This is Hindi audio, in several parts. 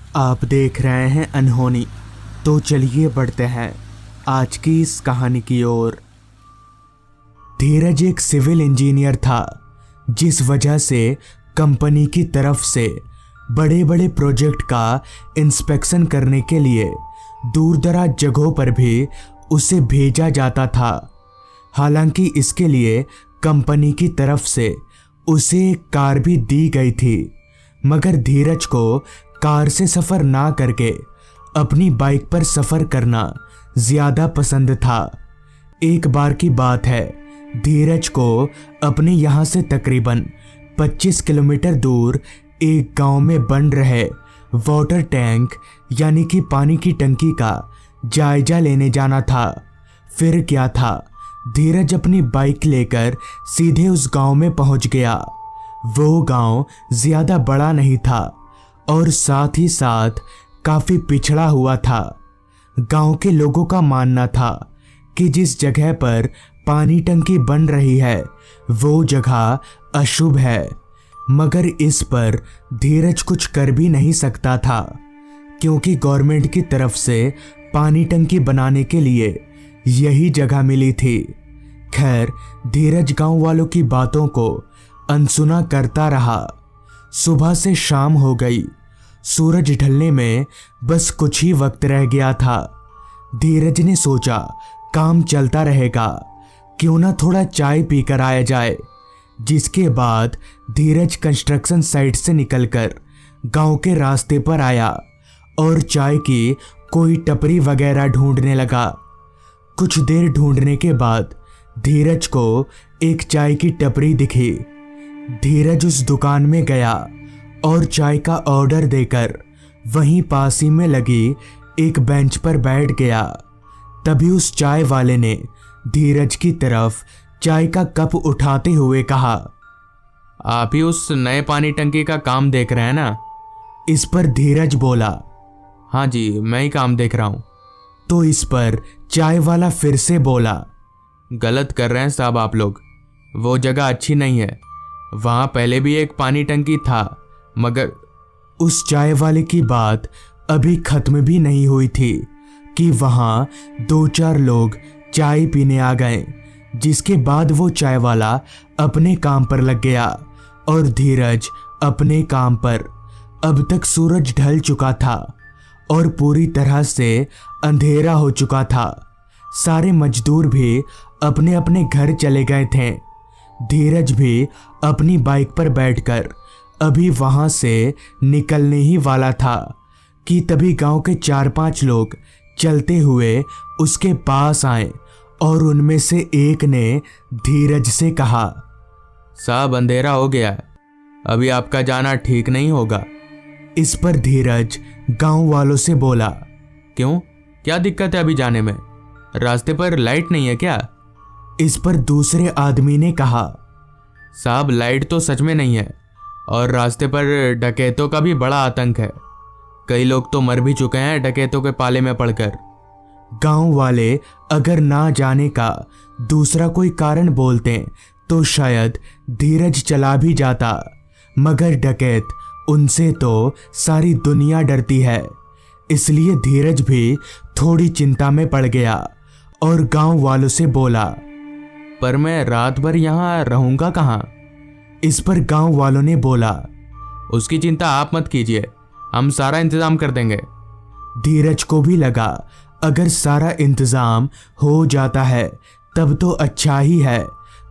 आप देख रहे हैं अनहोनी। तो चलिए बढ़ते हैं आज की इस कहानी की ओर। धीरज एक सिविल इंजीनियर था, जिस वजह से कंपनी की तरफ से बड़े बड़े प्रोजेक्ट का इंस्पेक्शन करने के लिए दूर दराज जगहों पर भी उसे भेजा जाता था। हालांकि इसके लिए कंपनी की तरफ से उसे एक कार भी दी गई थी, मगर धीरज को कार से सफ़र ना करके अपनी बाइक पर सफ़र करना ज़्यादा पसंद था। एक बार की बात है, धीरज को अपने यहाँ से तकरीबन 25 किलोमीटर दूर एक गांव में बन रहे वाटर टैंक यानी कि पानी की टंकी का जायजा लेने जाना था। फिर क्या था, धीरज अपनी बाइक लेकर सीधे उस गांव में पहुंच गया। वो गांव ज़्यादा बड़ा नहीं था और साथ ही साथ काफ़ी पिछड़ा हुआ था। गांव के लोगों का मानना था कि जिस जगह पर पानी टंकी बन रही है वो जगह अशुभ है, मगर इस पर धीरज कुछ कर भी नहीं सकता था, क्योंकि गवर्नमेंट की तरफ से पानी टंकी बनाने के लिए यही जगह मिली थी। खैर, धीरज गांव वालों की बातों को अनसुना करता रहा। सुबह से शाम हो गई, सूरज ढलने में बस कुछ ही वक्त रह गया था। धीरज ने सोचा काम चलता रहेगा, क्यों ना थोड़ा चाय पीकर आया जाए। जिसके बाद धीरज कंस्ट्रक्शन साइट से निकलकर गांव के रास्ते पर आया और चाय की कोई टपरी वगैरह ढूंढने लगा। कुछ देर ढूंढने के बाद धीरज को एक चाय की टपरी दिखी। धीरज उस दुकान में गया और चाय का ऑर्डर देकर वहीं पास ही में लगी एक बेंच पर बैठ गया। तभी उस चाय वाले ने धीरज की तरफ चाय का कप उठाते हुए कहा, आप ही उस नए पानी टंकी का काम देख रहे हैं ना? इस पर धीरज बोला, हाँ जी, मैं ही काम देख रहा हूँ। तो इस पर चाय वाला फिर से बोला, गलत कर रहे हैं साहब आप लोग, वो जगह अच्छी नहीं है। वहाँ पहले भी एक पानी टंकी था, मगर उस चाय वाले की बात अभी खत्म भी नहीं हुई थी कि वहाँ 2-4 लोग चाय पीने आ गए। जिसके बाद वो चाय वाला अपने काम पर लग गया और धीरज अपने काम पर। अब तक सूरज ढल चुका था और पूरी तरह से अंधेरा हो चुका था। सारे मजदूर भी अपने अपने घर चले गए थे। धीरज भी अपनी बाइक पर बैठकर अभी वहां से निकलने ही वाला था कि तभी गांव के 4-5 लोग चलते हुए उसके पास आए और उनमें से एक ने धीरज से कहा, साहब अंधेरा हो गया है, अभी आपका जाना ठीक नहीं होगा। इस पर धीरज गांव वालों से बोला, क्यों, क्या दिक्कत है अभी जाने में? रास्ते पर लाइट नहीं है क्या? इस पर दूसरे आदमी ने कहा, साहब लाइट तो सच में नहीं है और रास्ते पर डकैतों का भी बड़ा आतंक है। कई लोग तो मर भी चुके हैं डकैतों के पाले में पड़कर। गांव वाले अगर ना जाने का दूसरा कोई कारण बोलते तो शायद धीरज चला भी जाता, मगर डकैत उनसे तो सारी दुनिया डरती है। इसलिए धीरज भी थोड़ी चिंता में पड़ गया और गांव वालों से बोला, पर मैं रात भर यहाँ रहूँगा कहाँ? इस पर गांव वालों ने बोला, उसकी चिंता आप मत कीजिए, हम सारा इंतजाम कर देंगे। धीरज को भी लगा अगर सारा इंतजाम हो जाता है तब तो अच्छा ही है,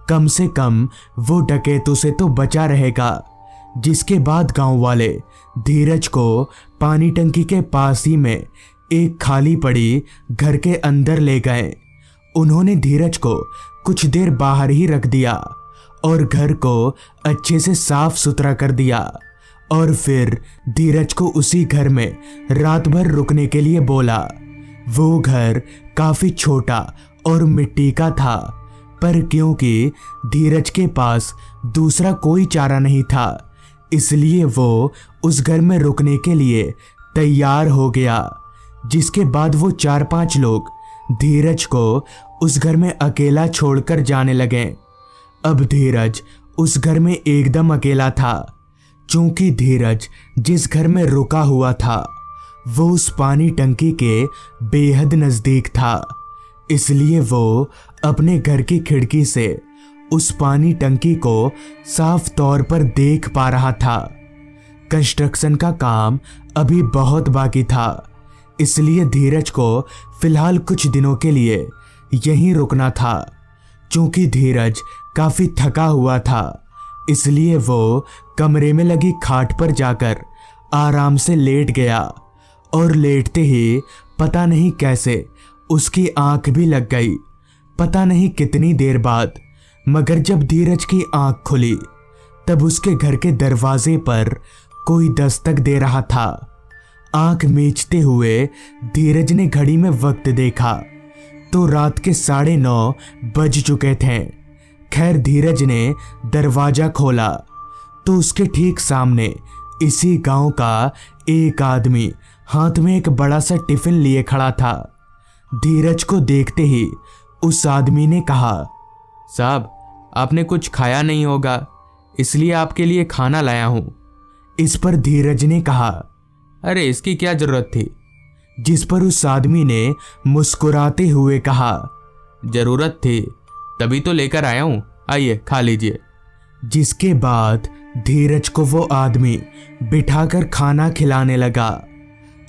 कम से कम वो डकैतों से तो बचा रहेगा। जिसके बाद गांव वाले धीरज को पानी टंकी के पास ही में एक खाली पड़ी घर के अंदर ले गए। उन्होंने धीरज को कुछ देर बाहर ही रख दिया और घर को अच्छे से साफ सुथरा कर दिया और फिर धीरज को उसी घर में रात भर रुकने के लिए बोला। वो घर काफी छोटा और मिट्टी का था, पर क्योंकि धीरज के पास दूसरा कोई चारा नहीं था, इसलिए वो उस घर में रुकने के लिए तैयार हो गया। जिसके बाद वो 4-5 लोग धीरज को उस घर में अकेला छोड़कर जाने लगे। अब धीरज उस घर में एकदम अकेला था, क्योंकि धीरज जिस घर में रुका हुआ था वो उस पानी टंकी के बेहद नज़दीक था, इसलिए वो अपने घर की खिड़की से उस पानी टंकी को साफ तौर पर देख पा रहा था। कंस्ट्रक्शन का काम अभी बहुत बाकी था, इसलिए धीरज को फिलहाल कुछ दिनों के लिए यहीं रुकना था। चूंकि धीरज काफी थका हुआ था, इसलिए वो कमरे में लगी खाट पर जाकर आराम से लेट गया और लेटते ही पता नहीं कैसे उसकी आंख भी लग गई। पता नहीं कितनी देर बाद, मगर जब धीरज की आंख खुली तब उसके घर के दरवाजे पर कोई दस्तक दे रहा था। आंख मीचते हुए धीरज ने घड़ी में वक्त देखा तो रात के 9:30 बज चुके थे। खैर, धीरज ने दरवाजा खोला तो उसके ठीक सामने इसी गांव का एक आदमी हाथ में एक बड़ा सा टिफिन लिए खड़ा था। धीरज को देखते ही उस आदमी ने कहा, साहब, आपने कुछ खाया नहीं होगा, इसलिए आपके लिए खाना लाया हूं। इस पर धीरज ने कहा, अरे इसकी क्या जरूरत थी? जिस पर उस आदमी ने मुस्कुराते हुए कहा, जरूरत थी तभी तो लेकर आया हूं, आइए खा लीजिए। जिसके बाद धीरज को वो आदमी बिठाकर खाना खिलाने लगा।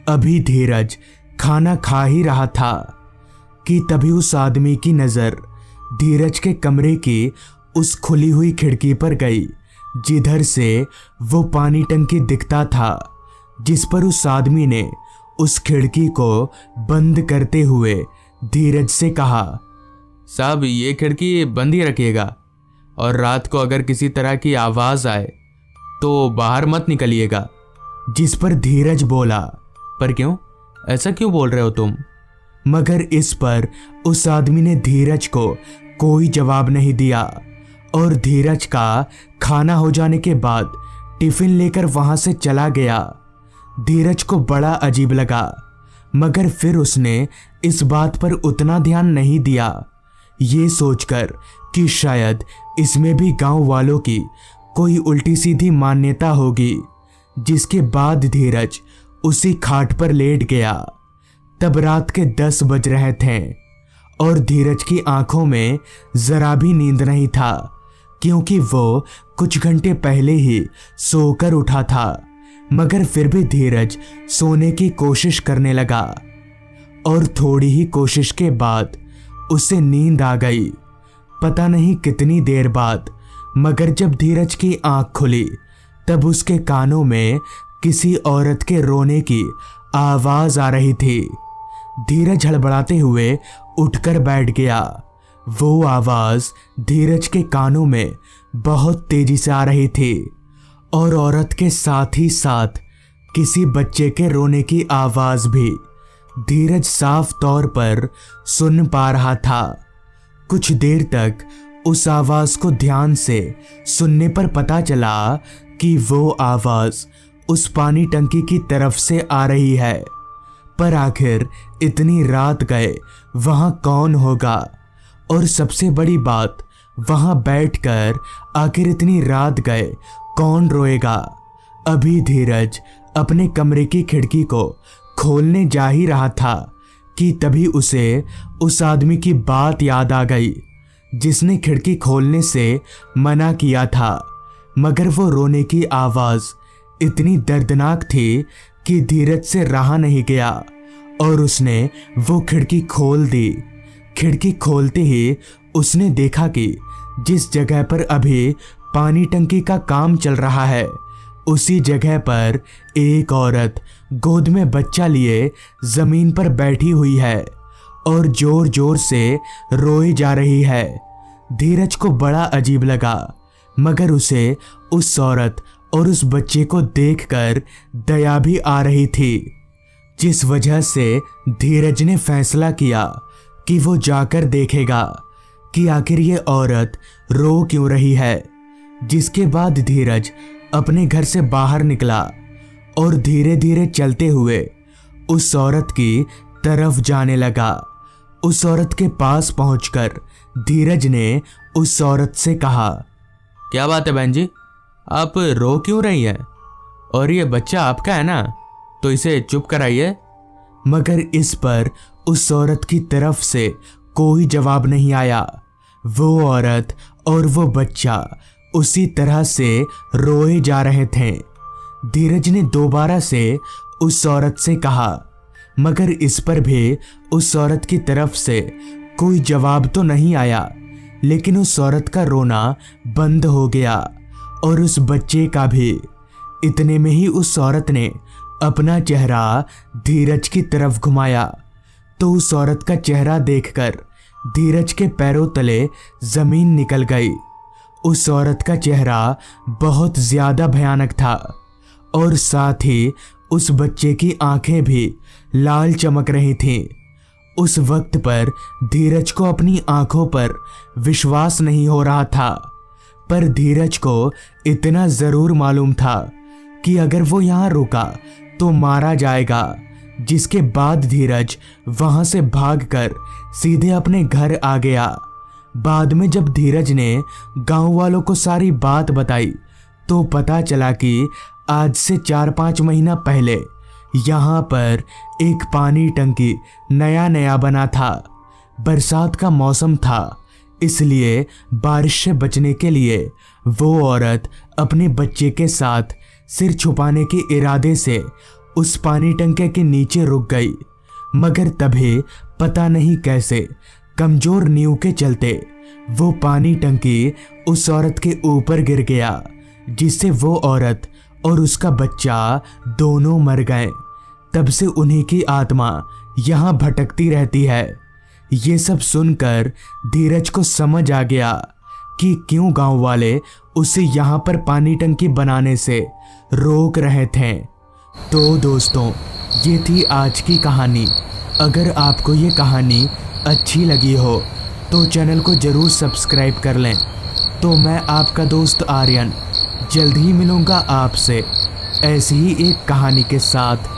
अभी धीरज खाना खा ही रहा था कि तभी उस आदमी की नज़र धीरज के कमरे की उस खुली हुई खिड़की पर गई, जिधर से वो पानी टंकी दिखता था। जिस पर उस आदमी ने उस खिड़की को बंद करते हुए धीरज से कहा, साहब ये खिड़की बंद ही रखिएगा और रात को अगर किसी तरह की आवाज़ आए तो बाहर मत निकलिएगा। जिस पर धीरज बोला, पर क्यों, ऐसा क्यों बोल रहे हो तुम? मगर इस पर उस आदमी ने धीरज को कोई जवाब नहीं दिया और धीरज का खाना हो जाने के बाद टिफिन लेकर वहां से चला गया। धीरज को बड़ा अजीब लगा, मगर फिर उसने इस बात पर उतना ध्यान नहीं दिया, ये सोचकर कि शायद इसमें भी गांव वालों की कोई उल्टी सीधी मान्यता होगी। जिसके बाद धीरज उसी खाट पर लेट गया। तब रात के 10 बज रहे थे और धीरज की आंखों में जरा भी नींद नहीं था, क्योंकि वो कुछ घंटे पहले ही सोकर उठा था। मगर फिर भी धीरज सोने की कोशिश करने लगा और थोड़ी ही कोशिश के बाद उसे नींद आ गई। पता नहीं कितनी देर बाद, मगर जब धीरज की आंख खुली तब उसके कानों में किसी औरत के रोने की आवाज आ रही थी। धीरज हड़बड़ाते हुए उठकर बैठ गया। वो आवाज धीरज के कानों में बहुत तेजी से आ रही थी और औरत के साथ ही साथ किसी बच्चे के रोने की आवाज भी धीरज साफ तौर पर सुन पा रहा था। कुछ देर तक उस आवाज को ध्यान से सुनने पर पता चला कि वो आवाज उस पानी टंकी की तरफ से आ रही है। पर आखिर इतनी रात गए वहां कौन होगा? और सबसे बड़ी बात, वहां बैठकर आखिर इतनी रात गए कौन रोएगा? अभी धीरज अपने कमरे की खिड़की को खोलने जा ही रहा था कि तभी उसे उस आदमी की बात याद आ गई जिसने खिड़की खोलने से मना किया था। मगर वो रोने की आवाज इतनी दर्दनाक थी कि धीरज से रहा नहीं गया और उसने वो खिड़की खोल दी। खिड़की खोलते ही उसने देखा कि जिस जगह पर अभी पानी टंकी का काम चल रहा है, उसी जगह पर एक औरत गोद में बच्चा लिए जमीन पर बैठी हुई है और जोर जोर से रोई जा रही है। धीरज को बड़ा अजीब लगा, मगर उसे उस औरत और उस बच्चे को देखकर दया भी आ रही थी, जिस वजह से धीरज ने फैसला किया कि वो जाकर देखेगा कि आखिर ये औरत रो क्यों रही है। जिसके बाद धीरज अपने घर से बाहर निकला और धीरे धीरे चलते हुए उस औरत की तरफ जाने लगा। उस औरत के पास पहुंचकर धीरज ने उस औरत से कहा, क्या बात है बहन जी, आप रो क्यों रही हैं? और ये बच्चा आपका है ना? तो इसे चुप कराइए। मगर इस पर उस औरत की तरफ से कोई जवाब नहीं आया। वो औरत और वो बच्चा उसी तरह से रोए जा रहे थे। धीरज ने दोबारा से उस औरत से कहा, मगर इस पर भी उस औरत की तरफ से कोई जवाब तो नहीं आया। लेकिन उस औरत का रोना बंद हो गया और उस बच्चे का भी। इतने में ही उस औरत ने अपना चेहरा धीरज की तरफ घुमाया तो उस औरत का चेहरा देखकर धीरज के पैरों तले जमीन निकल गई। उस औरत का चेहरा बहुत ज्यादा भयानक था और साथ ही उस बच्चे की आंखें भी लाल चमक रही थीं। उस वक्त पर धीरज को अपनी आंखों पर विश्वास नहीं हो रहा था, पर धीरज को इतना जरूर मालूम था कि अगर वो यहाँ रुका तो मारा जाएगा। जिसके बाद धीरज वहां से भागकर सीधे अपने घर आ गया। बाद में जब धीरज ने गांव वालों को सारी बात बताई तो पता चला कि आज से 4-5 महीना पहले यहाँ पर एक पानी टंकी नया बना था। बरसात का मौसम था, इसलिए बारिश से बचने के लिए वो औरत अपने बच्चे के साथ सिर छुपाने के इरादे से उस पानी टंके के नीचे रुक गई। मगर तभी पता नहीं कैसे कमजोर नींव के चलते वो पानी टंकी उस औरत के ऊपर गिर गया, जिससे वो औरत और उसका बच्चा दोनों मर गए। तब से उन्हीं की आत्मा यहाँ भटकती रहती है। ये सब सुनकर धीरज को समझ आ गया कि क्यों गांव वाले उसे यहाँ पर पानी टंकी बनाने से रोक रहे थे। तो दोस्तों, ये थी आज की कहानी। अगर आपको ये कहानी अच्छी लगी हो तो चैनल को ज़रूर सब्सक्राइब कर लें। तो मैं आपका दोस्त आर्यन जल्द ही मिलूँगा आपसे ऐसी ही एक कहानी के साथ।